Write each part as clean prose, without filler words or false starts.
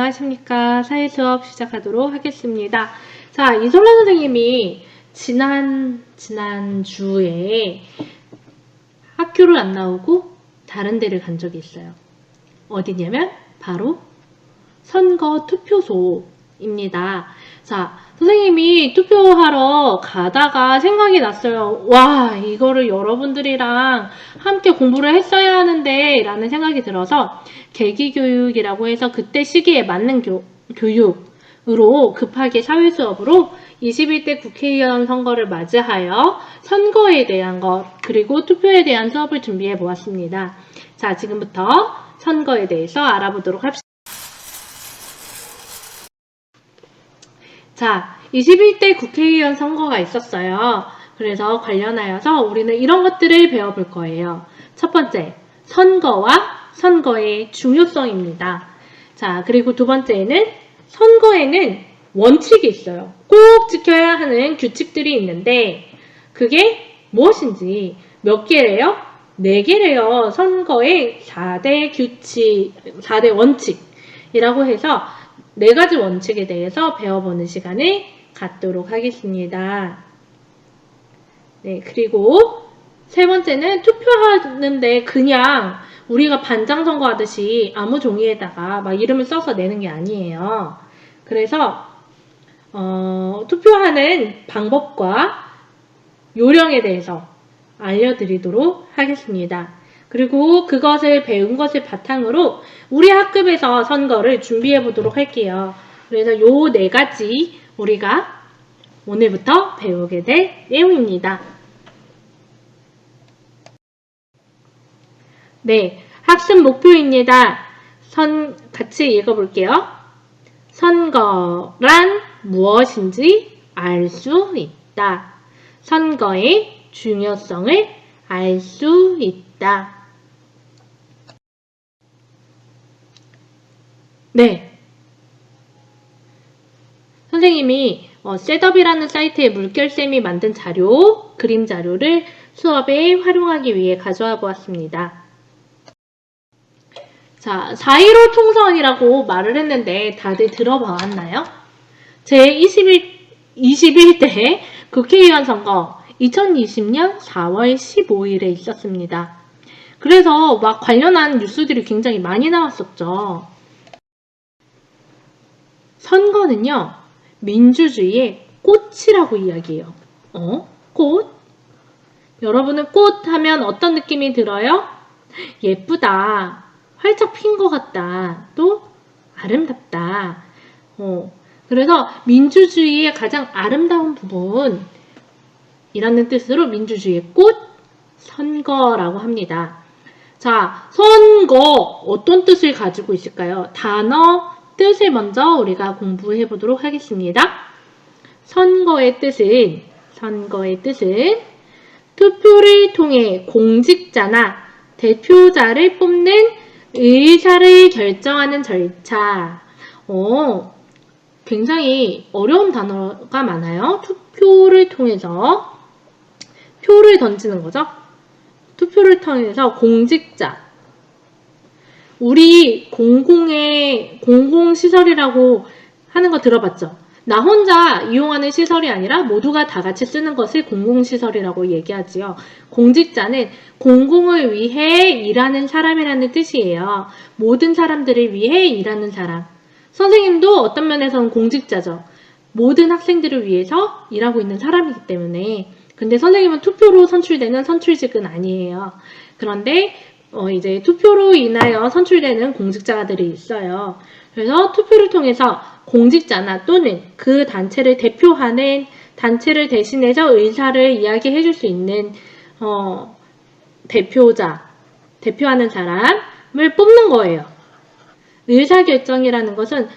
안녕하십니까. 사회 수업 시작하도록 하겠습니다. 자, 이솔라 선생님이 지난주에 학교를 안 나오고 다른 데를 간 적이 있어요. 어디냐면 바로 선거 투표소입니다. 자, 선생님이 투표하러 가다가 생각이 났어요. 와, 이거를 여러분들이랑 함께 공부를 했어야 하는데 라는 생각이 들어서 계기교육이라고 해서 그때 시기에 맞는 교육으로 급하게 사회수업으로 21대 국회의원 선거를 맞이하여 선거에 대한 것 그리고 투표에 대한 수업을 준비해 보았습니다. 자, 지금부터 선거에 대해서 알아보도록 합시다. 자, 21대 국회의원 선거가 있었어요. 그래서 관련하여서 우리는 이런 것들을 배워볼 거예요. 첫 번째, 선거와 선거의 중요성입니다. 자, 그리고 두 번째는 선거에는 원칙이 있어요. 꼭 지켜야 하는 규칙들이 있는데 그게 무엇인지 몇 개래요? 4개래요. 선거의 4대 규칙, 4대 원칙이라고 해서 4가지 원칙에 대해서 배워보는 시간을 갖도록 하겠습니다. 네, 그리고 세 번째는 투표하는데 그냥 우리가 반장 선거 하듯이 아무 종이에다가 막 이름을 써서 내는 게 아니에요. 그래서 투표하는 방법과 요령에 대해서 알려드리도록 하겠습니다. 그리고 그것을 배운 것을 바탕으로 우리 학급에서 선거를 준비해 보도록 할게요. 그래서 요 4가지 우리가 오늘부터 배우게 될 내용입니다. 네, 학습 목표입니다. 같이 읽어볼게요. 선거란 무엇인지 알 수 있다. 선거의 중요성을 알 수 있다. 네. 선생님이 셋업이라는 사이트에 물결쌤이 만든 자료, 그림 자료를 수업에 활용하기 위해 가져와 보았습니다. 자, 4.15 총선이라고 말을 했는데 다들 들어봤나요? 제21대 국회의원 선거 2020년 4월 15일에 있었습니다. 그래서 막 관련한 뉴스들이 굉장히 많이 나왔었죠. 선거는요, 민주주의의 꽃이라고 이야기해요. 꽃? 여러분은 꽃 하면 어떤 느낌이 들어요? 예쁘다. 활짝 핀 것 같다. 또 아름답다. 그래서 민주주의의 가장 아름다운 부분 이라는 뜻으로 민주주의의 꽃, 선거라고 합니다. 자, 선거 어떤 뜻을 가지고 있을까요? 단어 뜻을 먼저 우리가 공부해 보도록 하겠습니다. 선거의 뜻은 투표를 통해 공직자나 대표자를 뽑는 의사를 결정하는 절차. 굉장히 어려운 단어가 많아요. 투표를 통해서 표를 던지는 거죠. 투표를 통해서 공직자. 우리 공공시설이라고 하는 거 들어봤죠? 나 혼자 이용하는 시설이 아니라 모두가 다 같이 쓰는 것을 공공시설이라고 얘기하지요. 공직자는 공공을 위해 일하는 사람이라는 뜻이에요. 모든 사람들을 위해 일하는 사람. 선생님도 어떤 면에서는 공직자죠. 모든 학생들을 위해서 일하고 있는 사람이기 때문에. 근데 선생님은 투표로 선출되는 선출직은 아니에요. 그런데 이제 투표로 인하여 선출되는 공직자들이 있어요. 그래서 투표를 통해서 공직자나 또는 그 단체를 대표하는 단체를 대신해서 의사를 이야기해 줄 수 있는 대표하는 사람을 뽑는 거예요. 의사결정이라는 것은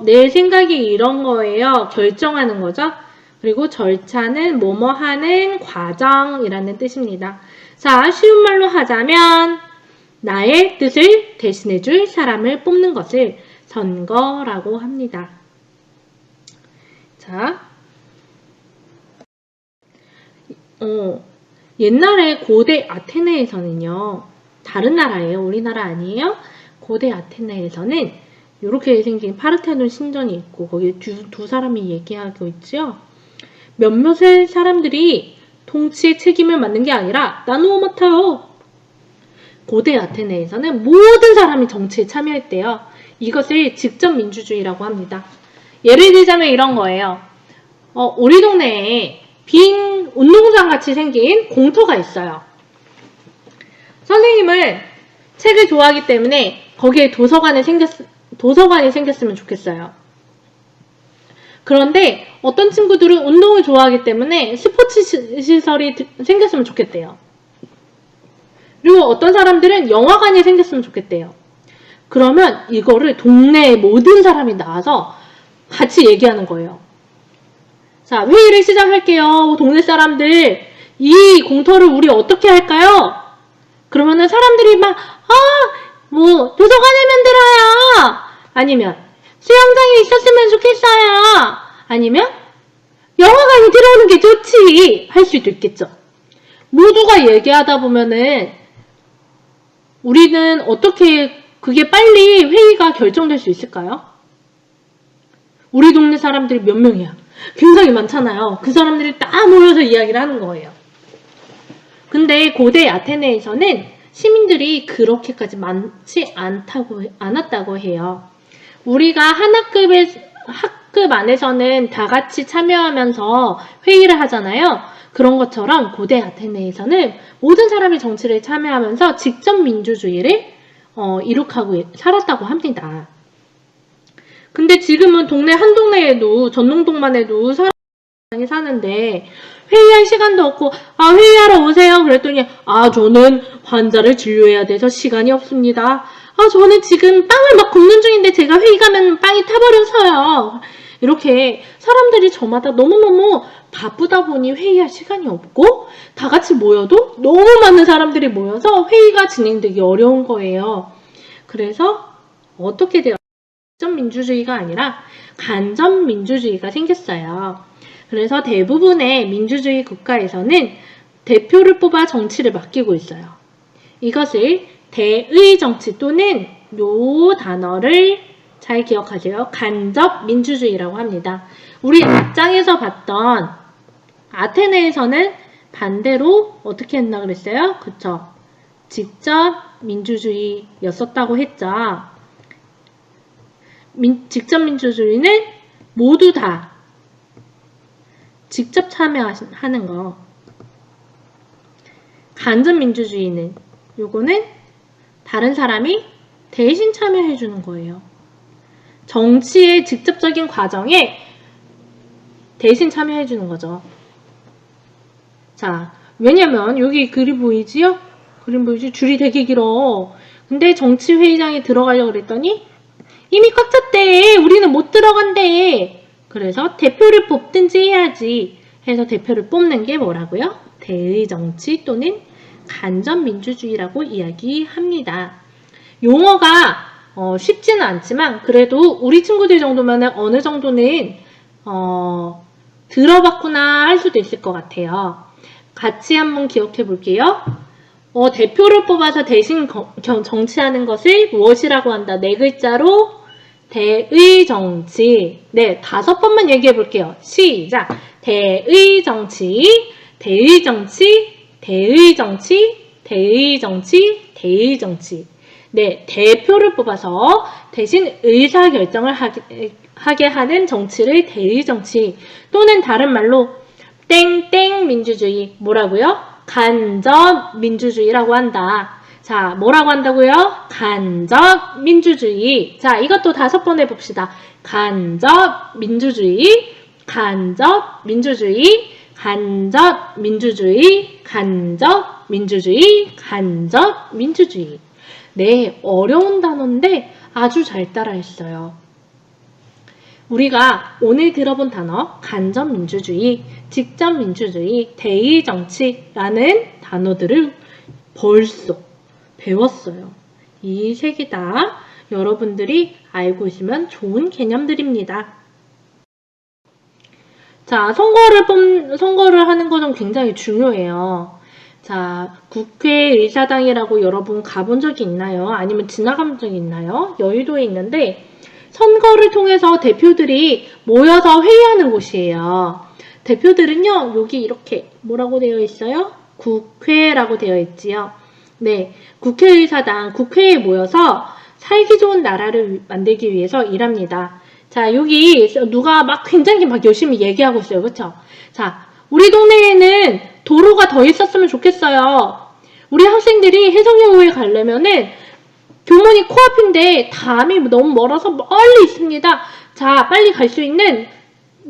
내 생각이 이런 거예요. 결정하는 거죠. 그리고 절차는 뭐뭐 하는 과정이라는 뜻입니다. 자, 쉬운 말로 하자면 나의 뜻을 대신해 줄 사람을 뽑는 것을 선거라고 합니다. 자, 옛날에 고대 아테네에서는요, 다른 나라예요. 우리나라 아니에요? 고대 아테네에서는 이렇게 생긴 파르테논 신전이 있고 거기에 두 사람이 얘기하고 있지요. 몇몇의 사람들이 통치의 책임을 맡는 게 아니라 나누어 맡아요. 고대 아테네에서는 모든 사람이 정치에 참여했대요. 이것을 직접 민주주의라고 합니다. 예를 들자면 이런 거예요. 우리 동네에 빈 운동장 같이 생긴 공터가 있어요. 선생님은 책을 좋아하기 때문에 거기에 도서관이 생겼으면 좋겠어요. 그런데 어떤 친구들은 운동을 좋아하기 때문에 스포츠 시설이 생겼으면 좋겠대요. 그리고 어떤 사람들은 영화관이 생겼으면 좋겠대요. 그러면 이거를 동네의 모든 사람이 나와서 같이 얘기하는 거예요. 자, 회의를 시작할게요. 동네 사람들, 이 공터를 우리 어떻게 할까요? 그러면은 사람들이 막, 도서관을 만들어요. 아니면, 수영장이 있었으면 좋겠어요. 아니면, 영화관이 들어오는 게 좋지. 할 수도 있겠죠. 모두가 얘기하다 보면은, 우리는 어떻게 그게 빨리 회의가 결정될 수 있을까요? 우리 동네 사람들이 몇 명이야? 굉장히 많잖아요. 그 사람들이 다 모여서 이야기를 하는 거예요. 근데 고대 아테네에서는 시민들이 그렇게까지 많지 않았다고 해요. 우리가 한 학급 안에서는 다 같이 참여하면서 회의를 하잖아요. 그런 것처럼 고대 아테네에서는 모든 사람이 정치를 참여하면서 직접 민주주의를 이룩하고 살았다고 합니다. 근데 지금은 동네 한 동네에도 전농동만 해도 사람이 사는데 회의할 시간도 없고 회의하러 오세요 그랬더니 저는 환자를 진료해야 돼서 시간이 없습니다. 저는 지금 빵을 막 굽는 중인데 제가 회의 가면 빵이 타버려서요. 이렇게 사람들이 저마다 너무너무 바쁘다 보니 회의할 시간이 없고 다 같이 모여도 너무 많은 사람들이 모여서 회의가 진행되기 어려운 거예요. 그래서 어떻게 돼요? 직접 민주주의가 아니라 간접 민주주의가 생겼어요. 그래서 대부분의 민주주의 국가에서는 대표를 뽑아 정치를 맡기고 있어요. 이것을 대의 정치 또는 요 단어를 잘 기억하세요. 간접 민주주의라고 합니다. 우리 앞장에서 봤던 아테네에서는 반대로 어떻게 했나 그랬어요? 그쵸? 직접 민주주의였었다고 했죠. 직접 민주주의는 모두 다 직접 참여하는 거. 간접 민주주의는 요거는 다른 사람이 대신 참여해 주는 거예요. 정치의 직접적인 과정에 대신 참여해 주는 거죠. 자, 왜냐면 여기 그림 보이지요? 그림 보이지? 줄이 되게 길어. 근데 정치회의장에 들어가려고 그랬더니 이미 꽉 찼대. 우리는 못 들어간대. 그래서 대표를 뽑든지 해야지 해서 대표를 뽑는 게 뭐라고요? 대의정치 또는 간접민주주의라고 이야기합니다. 용어가 쉽지는 않지만 그래도 우리 친구들 정도면 어느 정도는 들어봤구나 할 수도 있을 것 같아요. 같이 한번 기억해 볼게요. 대표를 뽑아서 대신 정치하는 것을 무엇이라고 한다? 네 글자로 대의정치. 네, 5번만 얘기해 볼게요. 시작! 대의정치, 대의정치, 대의정치, 대의정치, 대의정치. 네, 대표를 뽑아서 대신 의사결정을 하게 하는 정치를 대의정치 또는 다른 말로 땡땡 민주주의 뭐라고요? 간접 민주주의라고 한다. 자, 뭐라고 한다고요? 간접 민주주의. 자, 이것도 5번 해봅시다. 간접 민주주의, 간접 민주주의, 간접 민주주의, 간접 민주주의, 간접 민주주의. 네, 어려운 단어인데 아주 잘 따라했어요. 우리가 오늘 들어본 단어 간접민주주의, 직접민주주의, 대의정치라는 단어들을 벌써 배웠어요. 이 3개 다 여러분들이 알고 있으면 좋은 개념들입니다. 자, 선거를 하는 것은 굉장히 중요해요. 자, 국회의사당이라고 여러분 가본 적이 있나요? 아니면 지나간 적이 있나요? 여의도에 있는데 선거를 통해서 대표들이 모여서 회의하는 곳이에요. 대표들은요, 여기 이렇게 뭐라고 되어 있어요? 국회라고 되어 있지요. 네, 국회의사당, 국회에 모여서 살기 좋은 나라를 만들기 위해서 일합니다. 자, 여기 누가 막 굉장히 막 열심히 얘기하고 있어요. 그쵸? 자, 우리 동네에는 도로가 더 있었으면 좋겠어요. 우리 학생들이 해성여고에 가려면은 교문이 코앞인데 담이 너무 멀어서 멀리 있습니다. 자, 빨리 갈 수 있는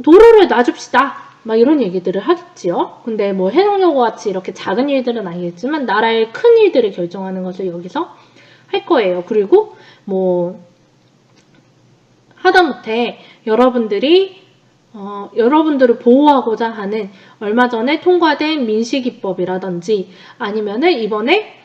도로를 놔줍시다. 막 이런 얘기들을 하겠지요. 근데 뭐 해성여고 같이 이렇게 작은 일들은 아니겠지만 나라의 큰 일들을 결정하는 것을 여기서 할 거예요. 그리고 뭐 하다못해 여러분들을 보호하고자 하는 얼마 전에 통과된 민식이법이라든지 아니면은 이번에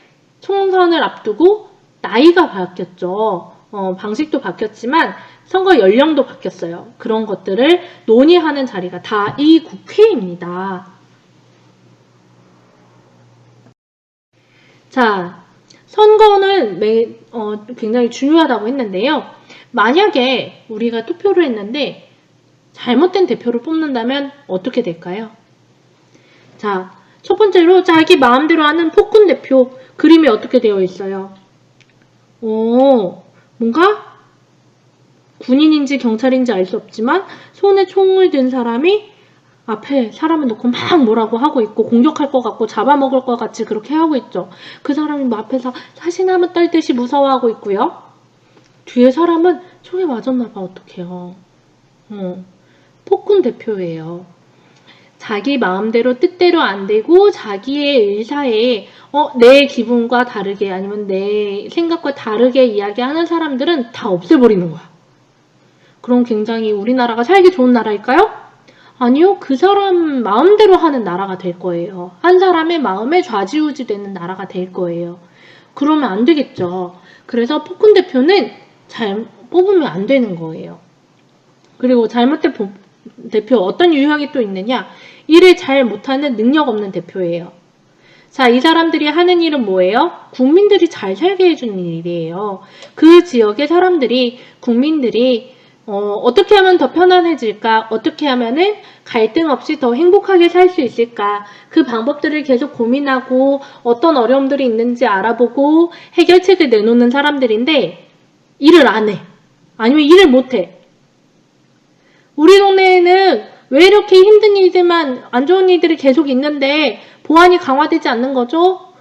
총선을 앞두고 나이가 바뀌었죠. 방식도 바뀌었지만 선거 연령도 바뀌었어요. 그런 것들을 논의하는 자리가 다 이 국회입니다. 자, 선거는 굉장히 중요하다고 했는데요. 만약에 우리가 투표를 했는데 잘못된 대표를 뽑는다면 어떻게 될까요? 자, 첫 번째로 자기 마음대로 하는 폭군 대표 그림이 어떻게 되어 있어요? 뭔가 군인인지 경찰인지 알 수 없지만 손에 총을 든 사람이 앞에 사람을 놓고 막 뭐라고 하고 있고 공격할 것 같고 잡아먹을 것 같이 그렇게 하고 있죠. 그 사람이 뭐 앞에서 사시나무 떨듯이 무서워하고 있고요. 뒤에 사람은 총에 맞았나 봐. 어떡해요. 폭군 대표예요. 자기 마음대로 뜻대로 안 되고 자기의 의사에 내 기분과 다르게 아니면 내 생각과 다르게 이야기하는 사람들은 다 없애버리는 거야. 그럼 굉장히 우리나라가 살기 좋은 나라일까요? 아니요. 그 사람 마음대로 하는 나라가 될 거예요. 한 사람의 마음에 좌지우지 되는 나라가 될 거예요. 그러면 안 되겠죠. 그래서 폭군 대표는 잘 뽑으면 안 되는 거예요. 그리고 잘못된 대표 어떤 유형이 또 있느냐? 일을 잘 못하는 능력 없는 대표예요. 자, 이 사람들이 하는 일은 뭐예요? 국민들이 잘 살게 해주는 일이에요. 그 지역의 사람들이 국민들이 어떻게 하면 더 편안해질까? 어떻게 하면은 갈등 없이 더 행복하게 살 수 있을까? 그 방법들을 계속 고민하고 어떤 어려움들이 있는지 알아보고 해결책을 내놓는 사람들인데 일을 안 해. 아니면 일을 못 해. 우리 동네에는 왜 이렇게 힘든 일들만 안 좋은 일들이 계속 있는데 보안이 강화되지 않는 거죠?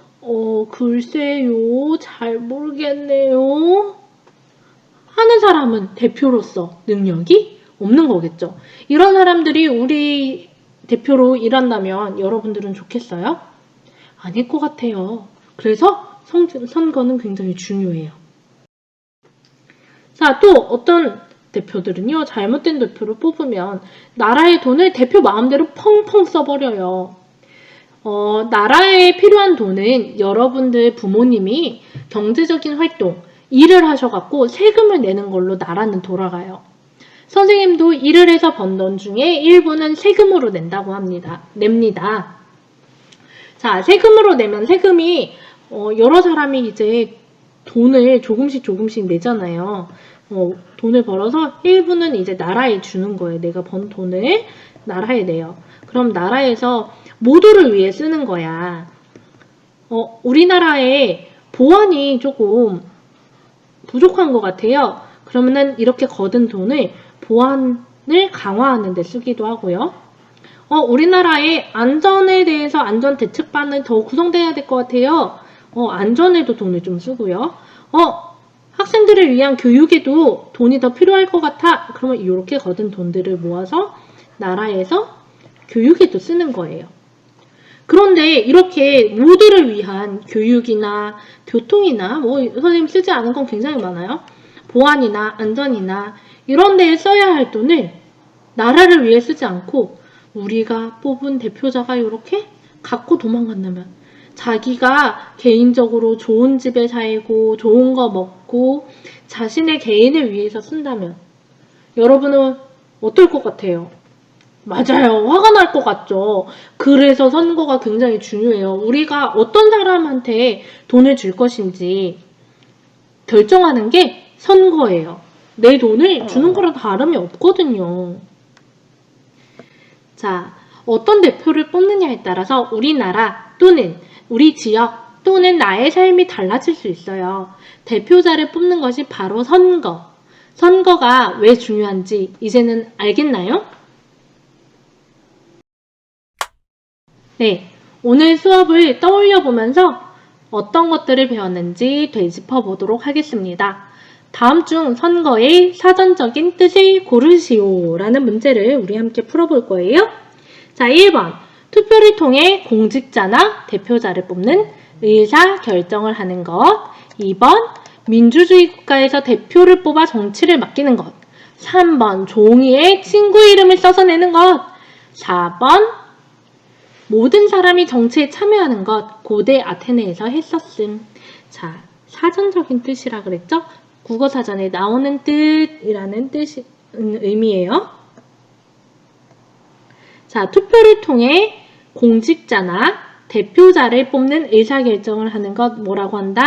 글쎄요. 잘 모르겠네요. 하는 사람은 대표로서 능력이 없는 거겠죠. 이런 사람들이 우리 대표로 일한다면 여러분들은 좋겠어요? 아닐 것 같아요. 그래서 선거는 굉장히 중요해요. 자, 또 어떤 대표들은요. 잘못된 대표를 뽑으면 나라의 돈을 대표 마음대로 펑펑 써버려요. 나라에 필요한 돈은 여러분들 부모님이 경제적인 활동, 일을 하셔갖고 세금을 내는 걸로 나라는 돌아가요. 선생님도 일을 해서 번 돈 중에 일부는 세금으로 냅니다. 자, 세금으로 내면 세금이 여러 사람이 이제 돈을 조금씩 내잖아요. 돈을 벌어서 일부는 이제 나라에 주는 거예요. 내가 번 돈을 나라에 내요. 그럼 나라에서 모두를 위해 쓰는 거야. 우리나라의 보안이 조금 부족한 것 같아요. 그러면은 이렇게 거둔 돈을 보안을 강화하는 데 쓰기도 하고요. 우리나라의 안전에 대해서 안전대책반을 더 구성돼야 될 것 같아요. 안전에도 돈을 좀 쓰고요. 학생들을 위한 교육에도 돈이 더 필요할 것 같아. 그러면 이렇게 거둔 돈들을 모아서 나라에서 교육에도 쓰는 거예요. 그런데 이렇게 모두를 위한 교육이나 교통이나 선생님 쓰지 않은 건 굉장히 많아요. 보안이나 안전이나 이런 데에 써야 할 돈을 나라를 위해 쓰지 않고 우리가 뽑은 대표자가 이렇게 갖고 도망간다면 자기가 개인적으로 좋은 집에 살고 좋은 거 먹고 자신의 개인을 위해서 쓴다면 여러분은 어떨 것 같아요? 맞아요. 화가 날 것 같죠. 그래서 선거가 굉장히 중요해요. 우리가 어떤 사람한테 돈을 줄 것인지 결정하는 게 선거예요. 내 돈을 주는 거랑 다름이 없거든요. 자, 어떤 대표를 뽑느냐에 따라서 우리나라 또는 우리 지역 또는 나의 삶이 달라질 수 있어요. 대표자를 뽑는 것이 바로 선거. 선거가 왜 중요한지 이제는 알겠나요? 네, 오늘 수업을 떠올려 보면서 어떤 것들을 배웠는지 되짚어 보도록 하겠습니다. 다음 중 선거의 사전적인 뜻을 고르시오 라는 문제를 우리 함께 풀어볼 거예요. 자, 1번. 투표를 통해 공직자나 대표자를 뽑는 의사 결정을 하는 것. 2번. 민주주의 국가에서 대표를 뽑아 정치를 맡기는 것. 3번. 종이에 친구 이름을 써서 내는 것. 4번. 모든 사람이 정치에 참여하는 것. 고대 아테네에서 했었음. 자, 사전적인 뜻이라 그랬죠? 국어사전에 나오는 뜻이라는 의미예요. 자, 투표를 통해 공직자나 대표자를 뽑는 의사결정을 하는 것 뭐라고 한다?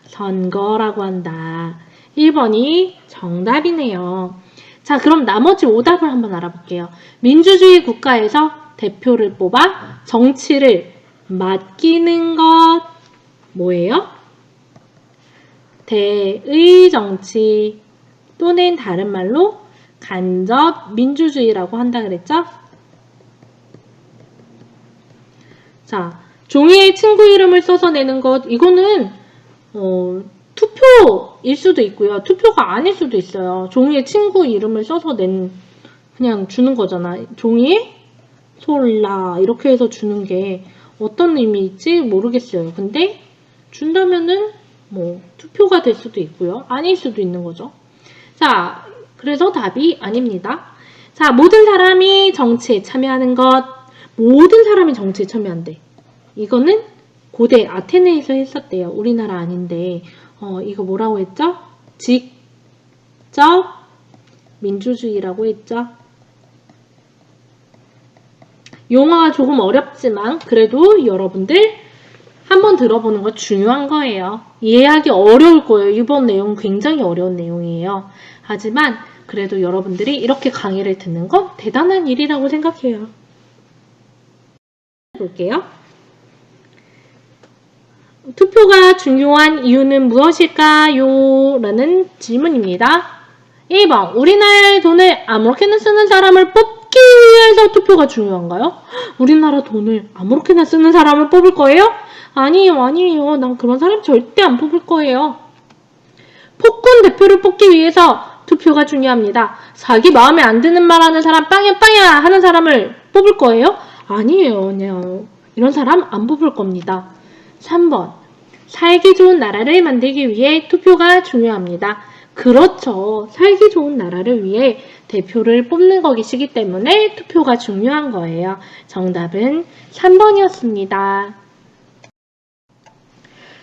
선거라고 한다. 1번이 정답이네요. 자, 그럼 나머지 오답을 한번 알아볼게요. 민주주의 국가에서 대표를 뽑아 정치를 맡기는 것 뭐예요? 대의 정치 또는 다른 말로 간접 민주주의라고 한다 그랬죠? 자, 종이에 친구 이름을 써서 내는 것 이거는 투표일 수도 있고요. 투표가 아닐 수도 있어요. 종이에 친구 이름을 써서 그냥 주는 거잖아. 종이에 솔라 이렇게 해서 주는 게 어떤 의미일지 모르겠어요. 근데 준다면은 뭐 투표가 될 수도 있고요. 아닐 수도 있는 거죠. 자, 그래서 답이 아닙니다. 자, 모든 사람이 정치에 참여하는 것. 모든 사람이 정치에 참여한대. 이거는 고대 아테네에서 했었대요. 우리나라 아닌데 이거 뭐라고 했죠? 직접 민주주의라고 했죠. 용어가 조금 어렵지만 그래도 여러분들 한번 들어보는 거 중요한 거예요. 이해하기 어려울 거예요. 이번 내용 굉장히 어려운 내용이에요. 하지만 그래도 여러분들이 이렇게 강의를 듣는 건 대단한 일이라고 생각해요. 볼게요. 투표가 중요한 이유는 무엇일까요? 라는 질문입니다. 1번, 우리나라의 돈을 아무렇게나 쓰는 사람을 뽑기 위해서 투표가 중요한가요? 우리나라 돈을 아무렇게나 쓰는 사람을 뽑을 거예요? 아니에요. 난 그런 사람 절대 안 뽑을 거예요. 폭군 대표를 뽑기 위해서 투표가 중요합니다. 자기 마음에 안 드는 말 하는 사람 빵야 하는 사람을 뽑을 거예요? 아니에요. 이런 사람 안 뽑을 겁니다. 3번. 살기 좋은 나라를 만들기 위해 투표가 중요합니다. 그렇죠. 살기 좋은 나라를 위해 대표를 뽑는 것이기 때문에 투표가 중요한 거예요. 정답은 3번이었습니다.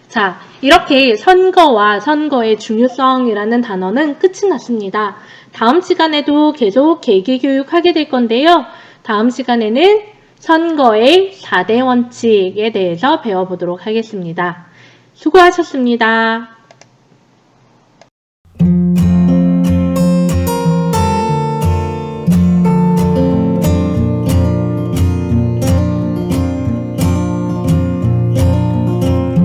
자, 이렇게 선거와 선거의 중요성이라는 단어는 끝이 났습니다. 다음 시간에도 계속 계기교육하게 될 건데요. 다음 시간에는 선거의 4대 원칙에 대해서 배워보도록 하겠습니다. 수고하셨습니다.